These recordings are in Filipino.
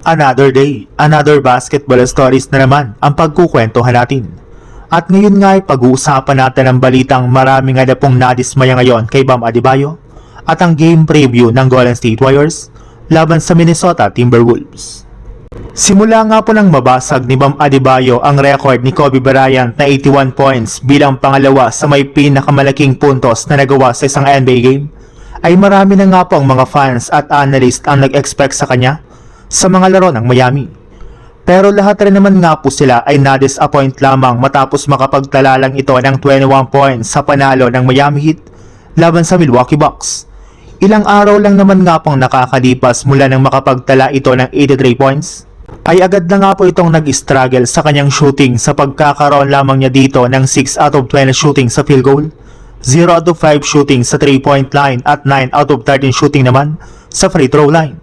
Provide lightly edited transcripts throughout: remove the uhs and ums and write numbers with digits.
Another day, another basketball stories na naman ang pagkukwentuhan natin. At ngayon nga ay pag-uusapan natin ang balitang maraming nga na pong nadismaya ngayon kay Bam Adebayo at ang game preview ng Golden State Warriors laban sa Minnesota Timberwolves. Simula nga po nang mabasag ni Bam Adebayo ang record ni Kobe Bryant na 81 points bilang pangalawa sa may pinakamalaking puntos na nagawa sa isang NBA game, ay marami na nga po ang mga fans at analyst ang nag-expect sa kanya sa mga laro ng Miami. Pero lahat rin naman nga po sila ay na-disappoint lamang matapos makapagtala lang ito ng 21 points sa panalo ng Miami Heat laban sa Milwaukee Bucks. Ilang araw lang naman nga pong nakakalipas mula nang makapagtala ito ng 83 points, ay agad na nga po itong nag-struggle sa kanyang shooting sa pagkakaroon lamang niya dito ng 6 out of 20 shooting sa field goal, 0 out of 5 shooting sa 3-point line at 9 out of 13 shooting naman sa free throw line.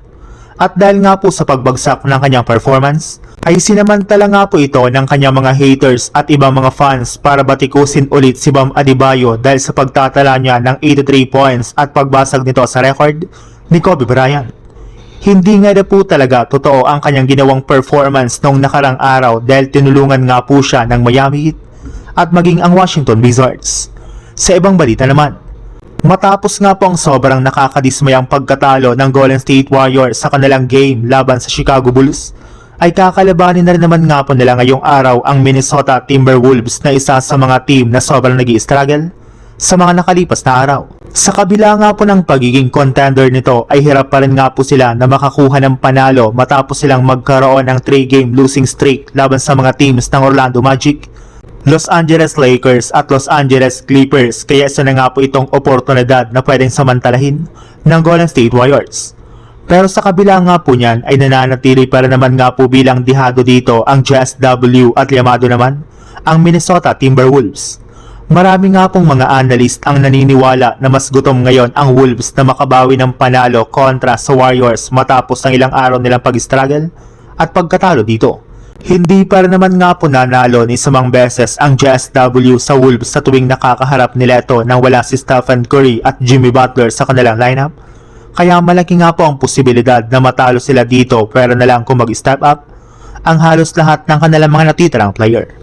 At dahil nga po sa pagbagsak ng kanyang performance, ay sinamantala nga po ito ng kanyang mga haters at ibang mga fans para batikusin ulit si Bam Adebayo dahil sa pagtatala niya ng 83 points at pagbasag nito sa record ni Kobe Bryant. Hindi nga na po talaga totoo ang kanyang ginawang performance noong nakarang araw dahil tinulungan nga po siya ng Miami Heat at maging ang Washington Wizards. Sa ibang balita naman, matapos nga po ang sobrang nakakadismayang pagkatalo ng Golden State Warriors sa kanilang game laban sa Chicago Bulls, ay kakalabanin na rin naman nga po nila ngayong araw ang Minnesota Timberwolves na isa sa mga team na sobrang nag-i-struggle sa mga nakalipas na araw. Sa kabila nga po ng pagiging contender nito ay hirap pa rin nga po sila na makakuha ng panalo matapos silang magkaroon ng 3-game losing streak laban sa mga teams ng Orlando Magic, Los Angeles Lakers at Los Angeles Clippers, kaya isa na nga po itong oportunidad na pwedeng samantalahin ng Golden State Warriors. Pero sa kabila nga po niyan ay nananatili para naman nga po bilang dihado dito ang JSW at yamado naman ang Minnesota Timberwolves. Marami nga pong mga analyst ang naniniwala na mas gutom ngayon ang Wolves na makabawi ng panalo kontra sa Warriors matapos ang ilang araw nilang pag-struggle at pagkatalo dito. Hindi para naman nga po nanalo ni samang beses ang JSW sa Wolves sa tuwing nakakaharap nila ito nang wala si Stephen Curry at Jimmy Butler sa kanilang lineup. Kaya malaki nga po ang posibilidad na matalo sila dito pero na lang kung mag-step up ang halos lahat ng kanilang mga natitirang player.